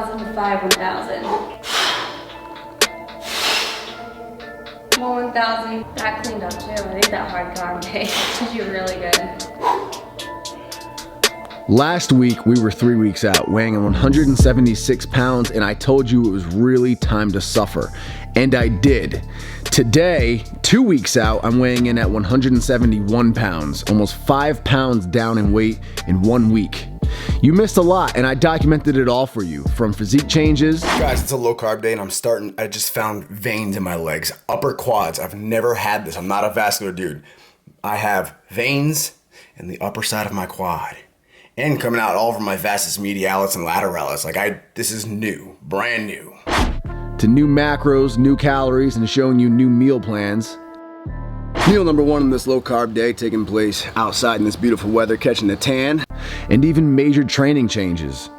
1,005, 1,000. More 1,000. That cleaned up too. I think that hard carb day did you really good. Last week, we were 3 weeks out, weighing in 176 pounds, and I told you it was really time to suffer. And I did. Today, 2 weeks out, I'm weighing in at 171 pounds, almost 5 pounds down in weight in 1 week. You missed a lot, and I documented it all for you, from physique changes. Guys, it's a low carb day, and I just found veins in my legs, upper quads. I've never had this. I'm not a vascular dude. I have veins in the upper side of my quad. And coming out all over my vastus medialis and lateralis. This is new, brand new. To new macros, new calories, and showing you new meal plans. Meal number one on this low carb day, taking place outside in this beautiful weather, catching the tan, and even major training changes.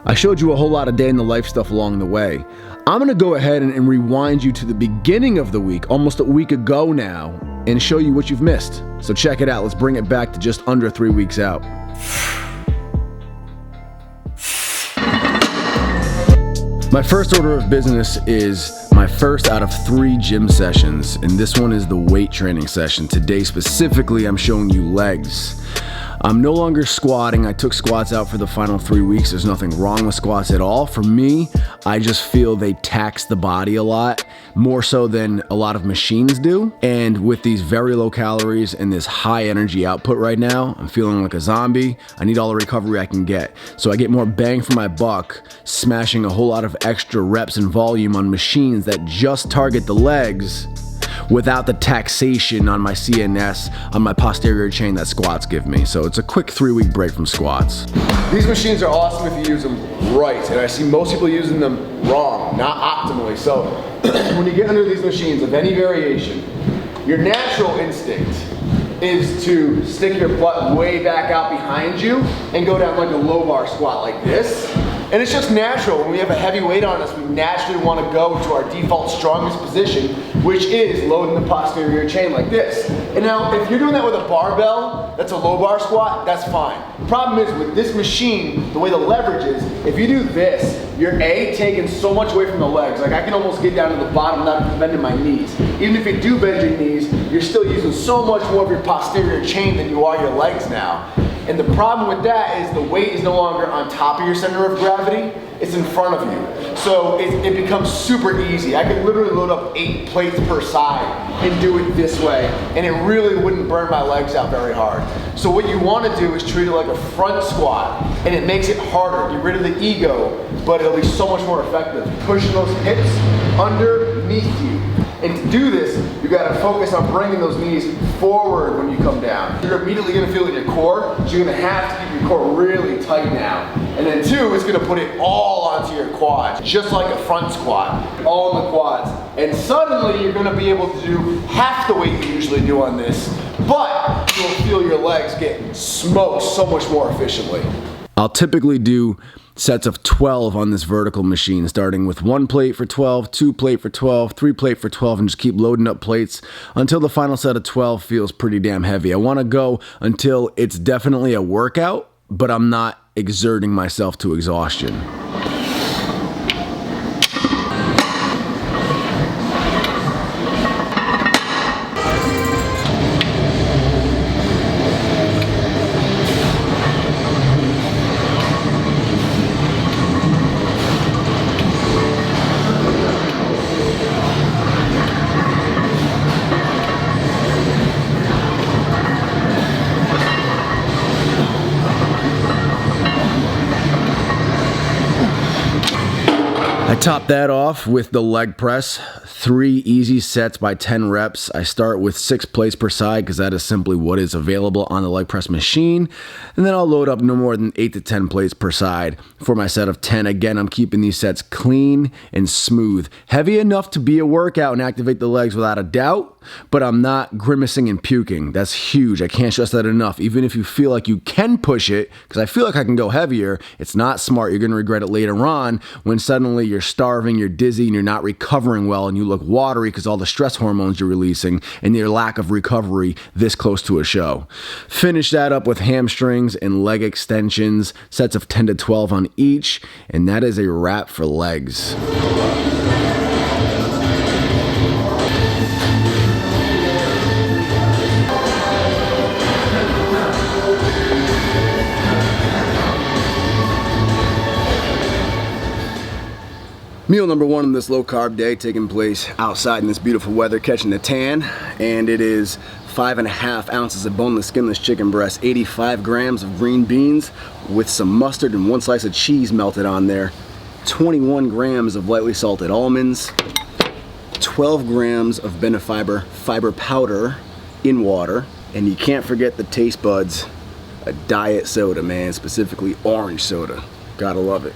I showed you a whole lot of day in the life stuff along the way. I'm gonna go ahead and rewind you to the beginning of the week, almost a week ago now, and show you what you've missed. So check it out, let's bring it back to just under 3 weeks out. My first order of business is my first out of 3 gym sessions, and this one is the weight training session. Today specifically, I'm showing you legs. I'm no longer squatting. I took squats out for the final 3 weeks. There's nothing wrong with squats at all. For me, I just feel they tax the body a lot, more so than a lot of machines do. And with these very low calories and this high energy output right now, I'm feeling like a zombie. I need all the recovery I can get. So I get more bang for my buck, smashing a whole lot of extra reps and volume on machines that just target the legs without the taxation on my CNS, on my posterior chain that squats give me. So it's a quick 3-week break from squats. These machines are awesome if you use them right, and I see most people using them wrong, not optimally. So when you get under these machines of any variation, your natural instinct is to stick your butt way back out behind you and go down like a low bar squat like this. And it's just natural. When we have a heavy weight on us, we naturally want to go to our default strongest position, which is loading the posterior chain like this. And now, if you're doing that with a barbell, that's a low bar squat, that's fine. Problem is, with this machine, the way the leverage is, if you do this, you're taking so much away from the legs. Like I can almost get down to the bottom without bending my knees. Even if you do bend your knees, you're still using so much more of your posterior chain than you are your legs now. And the problem with that is the weight is no longer on top of your center of gravity, it's in front of you. So it becomes super easy. I could literally load up 8 plates per side and do it this way, and it really wouldn't burn my legs out very hard. So what you want to do is treat it like a front squat, and it makes it harder. Get rid of the ego, but it'll be so much more effective. Pushing those hips underneath you. And to do this, you gotta focus on bringing those knees forward when you come down. You're immediately gonna feel it in your core, so you're gonna have to keep your core really tight now. And then 2, it's gonna put it all onto your quads, just like a front squat, all in the quads. And suddenly you're gonna be able to do half the weight you usually do on this, but you'll feel your legs get smoked so much more efficiently. I'll typically do sets of 12 on this vertical machine, starting with 1 plate for 12, 2 plate for 12, 3 plate for 12, and just keep loading up plates until the final set of 12 feels pretty damn heavy. I want to go until it's definitely a workout, but I'm not exerting myself to exhaustion. I top that off with the leg press, 3 easy sets by 10 reps. I start with 6 plates per side because that is simply what is available on the leg press machine. And then I'll load up no more than 8 to 10 plates per side for my set of 10. Again, I'm keeping these sets clean and smooth. Heavy enough to be a workout and activate the legs without a doubt, but I'm not grimacing and puking. That's huge. I can't stress that enough. Even if you feel like you can push it, because I feel like I can go heavier, it's not smart. You're going to regret it later on when suddenly you're starving, you're dizzy, and you're not recovering well, and you look watery because all the stress hormones you're releasing and your lack of recovery this close to a show. Finish that up with hamstrings and leg extensions, sets of 10 to 12 on each, and that is a wrap for legs. Meal number one on this low carb day, taking place outside in this beautiful weather, catching the tan, and it is 5.5 ounces of boneless, skinless chicken breast, 85 grams of green beans with some mustard and 1 slice of cheese melted on there, 21 grams of lightly salted almonds, 12 grams of benefiber fiber powder in water, and you can't forget the taste buds, a diet soda, man, specifically orange soda. Gotta love it.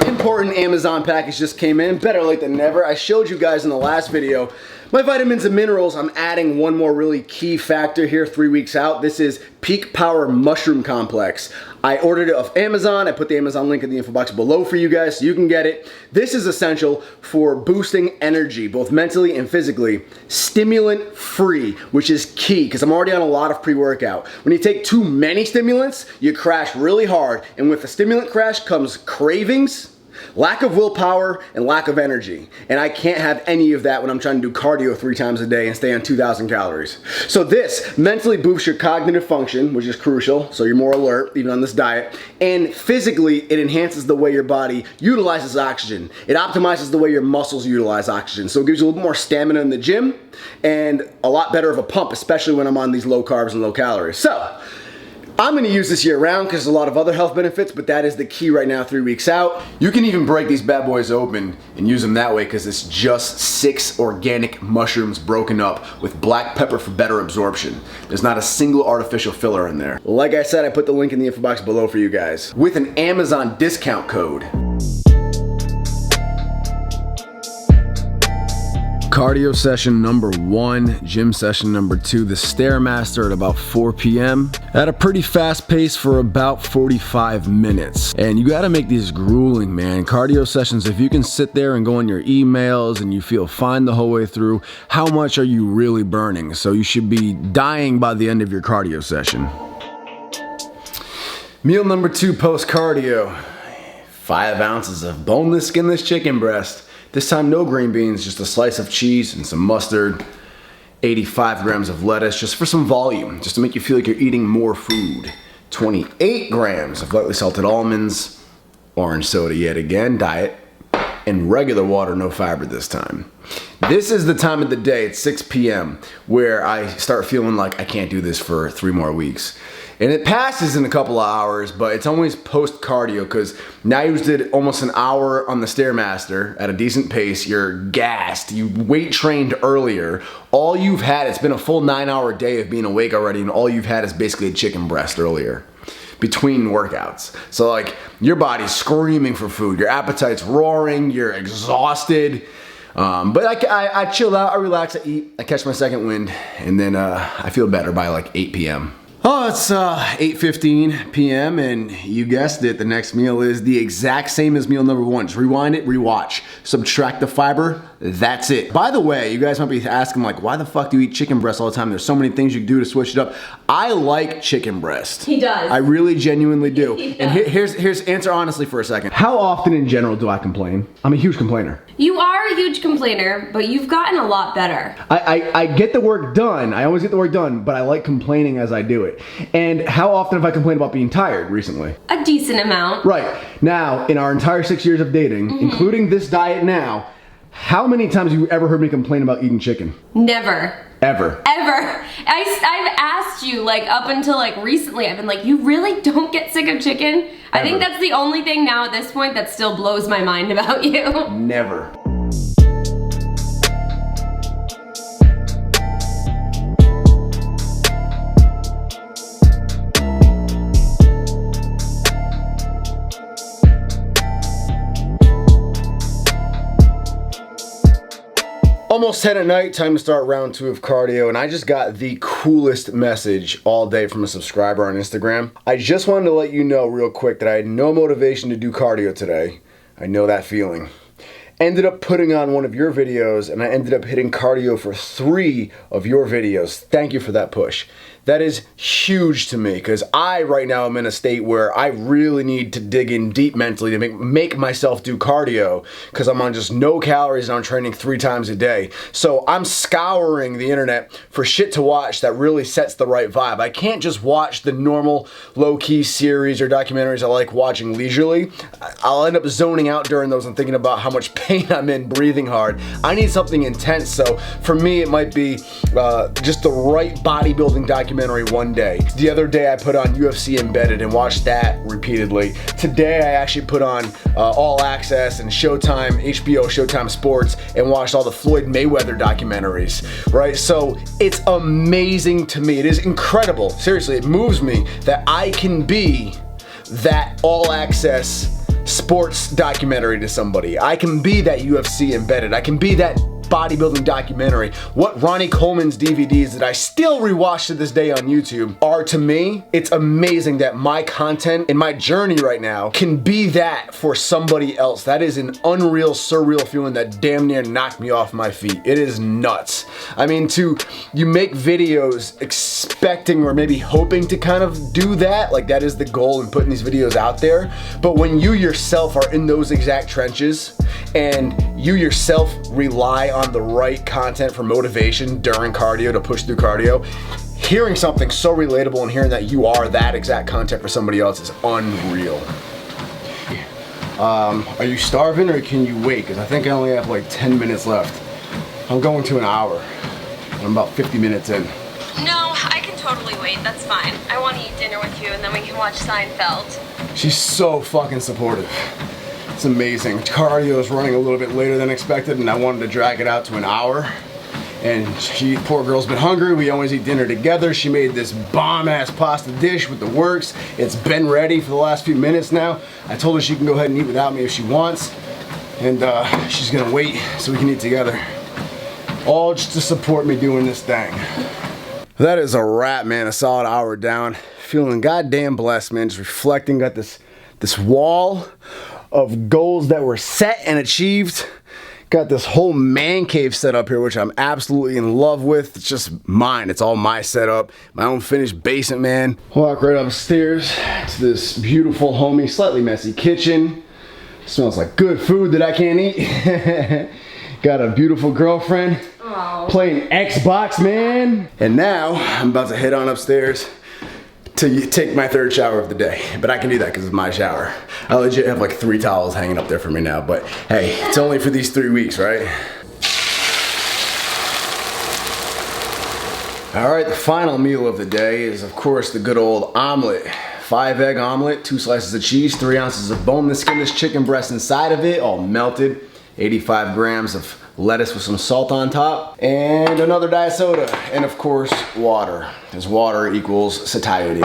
Important Amazon package just came in, better late than never. I showed you guys in the last video my vitamins and minerals. I'm adding one more really key factor here 3 weeks out. This is Peak Power Mushroom Complex. I ordered it off Amazon. I put the Amazon link in the info box below for you guys so you can get it. This is essential for boosting energy, both mentally and physically. Stimulant free, which is key because I'm already on a lot of pre-workout. When you take too many stimulants, you crash really hard. And with the stimulant crash comes cravings, lack of willpower, and lack of energy. And I can't have any of that when I'm trying to do cardio 3 times a day and stay on 2,000 calories. So this mentally boosts your cognitive function, which is crucial, so you're more alert even on this diet. And physically, it enhances the way your body utilizes oxygen. It optimizes the way your muscles utilize oxygen. So it gives you a little more stamina in the gym and a lot better of a pump, especially when I'm on these low carbs and low calories. So I'm gonna use this year round because there's a lot of other health benefits, but that is the key right now 3 weeks out. You can even break these bad boys open and use them that way because it's just 6 organic mushrooms broken up with black pepper for better absorption. There's not a single artificial filler in there. Like I said, I put the link in the info box below for you guys with an Amazon discount code. Cardio session number 1, gym session number 2, the Stairmaster at about 4 p.m. at a pretty fast pace for about 45 minutes. And you gotta make these grueling, man. Cardio sessions, if you can sit there and go on your emails and you feel fine the whole way through, how much are you really burning? So you should be dying by the end of your cardio session. Meal number 2 post cardio, 5 ounces of boneless, skinless chicken breast. This time no green beans, just a slice of cheese and some mustard, 85 grams of lettuce, just for some volume, just to make you feel like you're eating more food. 28 grams of lightly salted almonds, orange soda yet again, diet, and regular water, no fiber this time. This is the time of the day, it's 6 p.m., where I start feeling like I can't do this for 3 more weeks. And it passes in a couple of hours, but it's always post-cardio because now you did almost an hour on the Stairmaster at a decent pace. You're gassed. You weight trained earlier. All you've had, it's been a full 9-hour day of being awake already, and all you've had is basically a chicken breast earlier between workouts. So like your body's screaming for food. Your appetite's roaring. You're exhausted. But I chill out. I relax. I eat. I catch my second wind, and then I feel better by like 8 p.m. Oh, it's 8:15 p.m. and you guessed it, the next meal is the exact same as meal number 1. Just rewind it, rewatch. Subtract the fiber, that's it. By the way, you guys might be asking like, why the fuck do you eat chicken breast all the time? There's so many things you can do to switch it up. I like chicken breast. He does. I really genuinely do. And here's answer honestly for a second. How often in general do I complain? I'm a huge complainer. You are a huge complainer, but you've gotten a lot better. I get the work done. I always get the work done, but I like complaining as I do it. And how often have I complained about being tired recently? A decent amount. Right. Now, in our entire 6 years of dating, including this diet now, how many times have you ever heard me complain about eating chicken? Never. Ever. Ever. I've asked you, like, up until, like, recently, I've been like, you really don't get sick of chicken? I think that's the only thing now at this point that still blows my mind about you. Never. Almost 10 at night, time to start round 2 of cardio, and I just got the coolest message all day from a subscriber on Instagram. I just wanted to let you know real quick that I had no motivation to do cardio today. I know that feeling. Ended up putting on one of your videos, and I ended up hitting cardio for 3 of your videos. Thank you for that push. That is huge to me because I right now am in a state where I really need to dig in deep mentally to make myself do cardio because I'm on just no calories and I'm training 3 times a day. So I'm scouring the internet for shit to watch that really sets the right vibe. I can't just watch the normal low-key series or documentaries I like watching leisurely. I'll end up zoning out during those and thinking about how much pain I'm in breathing hard. I need something intense, so for me it might be just the right bodybuilding documentary one day. The other day I put on UFC Embedded and watched that repeatedly. Today I actually put on All Access and Showtime, HBO Showtime Sports, and watched all the Floyd Mayweather documentaries, right? So it's amazing to me. It is incredible. Seriously, it moves me that I can be that All Access sports documentary to somebody. I can be that UFC Embedded. I can be that bodybuilding documentary. What Ronnie Coleman's DVDs that I still rewatch to this day on YouTube are to me. It's amazing that my content and my journey right now can be that for somebody else. That is an unreal, surreal feeling that damn near knocked me off my feet. It is nuts. I mean, you make videos expecting or maybe hoping to kind of do that, like that is the goal in putting these videos out there. But when you yourself are in those exact trenches and you yourself rely on the right content for motivation during cardio to push through cardio, hearing something so relatable and hearing that you are that exact content for somebody else is unreal. Are you starving or can you wait? Because I think I only have like 10 minutes left. I'm going to an hour. I'm about 50 minutes in. No, I can totally wait. That's fine. I want to eat dinner with you and then we can watch Seinfeld. She's so fucking supportive. It's amazing. Cardio is running a little bit later than expected and I wanted to drag it out to an hour. And poor girl's been hungry. We always eat dinner together. She made this bomb-ass pasta dish with the works. It's been ready for the last few minutes now. I told her she can go ahead and eat without me if she wants. And she's gonna wait so we can eat together. All just to support me doing this thing. That is a wrap, man. A solid hour down. Feeling goddamn blessed, man. Just reflecting, got this wall of goals that were set and achieved. Got this whole man cave set up here, which I'm absolutely in love with. It's just mine. It's all my setup. My own finished basement, man. Walk right upstairs to this beautiful, homey, slightly messy kitchen. Smells like good food that I can't eat. Got a beautiful girlfriend. Aww. Playing Xbox, man. And now I'm about to head on upstairs to take my 3rd shower of the day. But I can do that because it's my shower. I legit have like 3 towels hanging up there for me now. But hey, it's only for these 3 weeks, right? All right, the final meal of the day is of course the good old omelet. 5-egg omelet, 2 slices of cheese, 3 ounces of boneless, skinless chicken breast inside of it, all melted. 85 grams of lettuce with some salt on top, and another diet soda, and of course water, because water equals satiety.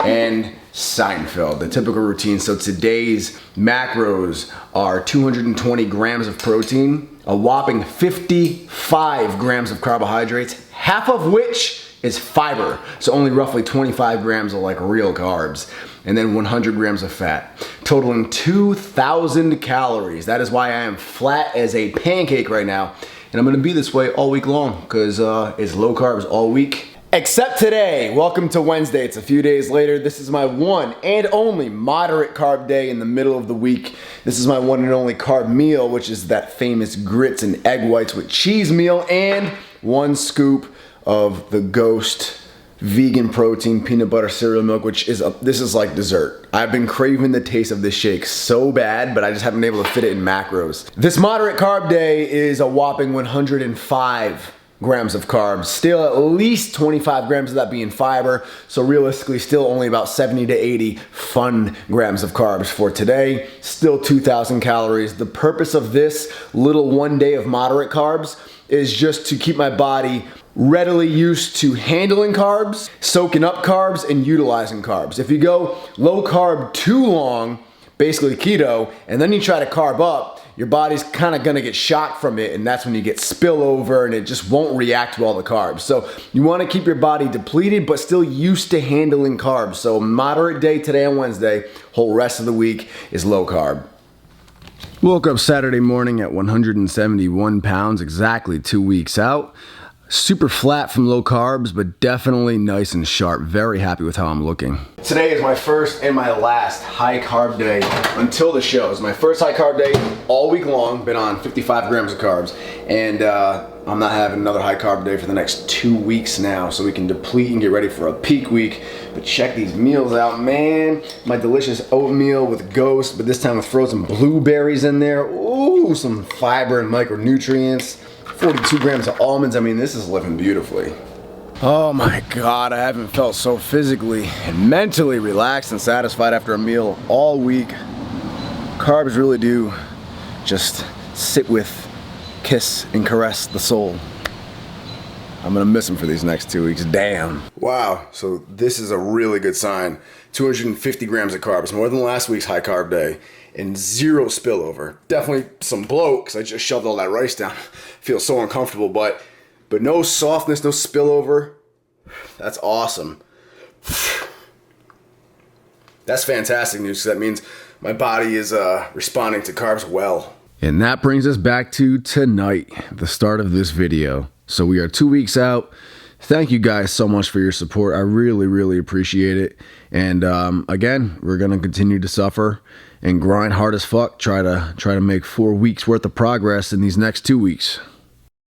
And Seinfeld, the typical routine. So today's macros are 220 grams of protein, a whopping 55 grams of carbohydrates, half of which is fiber, so only roughly 25 grams of like real carbs, and then 100 grams of fat, totaling 2,000 calories. That is why I am flat as a pancake right now, and I'm gonna be this way all week long, because it's low carbs all week. Except today. Welcome to Wednesday. It's a few days later. This is my one and only moderate carb day in the middle of the week. This is my one and only carb meal, which is that famous grits and egg whites with cheese meal, and 1 scoop of the Ghost vegan protein peanut butter cereal milk, which is this is like dessert. I've been craving the taste of this shake so bad, but I just haven't been able to fit it in macros. This moderate carb day is a whopping 105 grams of carbs, still at least 25 grams of that being fiber, so realistically still only about 70 to 80 fun grams of carbs for today, still 2,000 calories. The purpose of this little one day of moderate carbs is just to keep my body readily used to handling carbs, soaking up carbs, and utilizing carbs. If you go low carb too long, basically keto, and then you try to carb up, your body's kind of gonna get shocked from it, and that's when you get spillover and it just won't react to all the carbs. So you wanna keep your body depleted, but still used to handling carbs. So moderate day today on Wednesday, whole rest of the week is low carb. Woke up Saturday morning at 171 pounds, exactly 2 weeks out. Super flat from low carbs, but definitely nice and sharp. Very happy with how I'm looking. Today is my first and my last high carb day until the show. It's my first high carb day all week long. Been on 55 grams of carbs. And I'm not having another high carb day for the next 2 weeks now, so we can deplete and get ready for a peak week. But check these meals out, man. My delicious oatmeal with Ghost, but this time with frozen blueberries in there. Ooh, some fiber and micronutrients. 42 grams of almonds. I mean, this is living beautifully. Oh my God, I haven't felt so physically and mentally relaxed and satisfied after a meal all week. Carbs really do just sit with, kiss, and caress the soul. I'm gonna miss them for these next 2 weeks, damn. Wow, so this is a really good sign. 250 grams of carbs, more than last week's high carb day, and zero spillover. Definitely some bloat, because I just shoved all that rice down. Feels so uncomfortable, but no softness, no spillover. That's awesome. That's fantastic news, because that means my body is responding to carbs well. And that brings us back to tonight, the start of this video. So we are 2 weeks out. Thank you guys so much for your support. I really, really appreciate it. And again, we're gonna continue to suffer and grind hard as fuck. Try to make 4 weeks worth of progress in these next 2 weeks.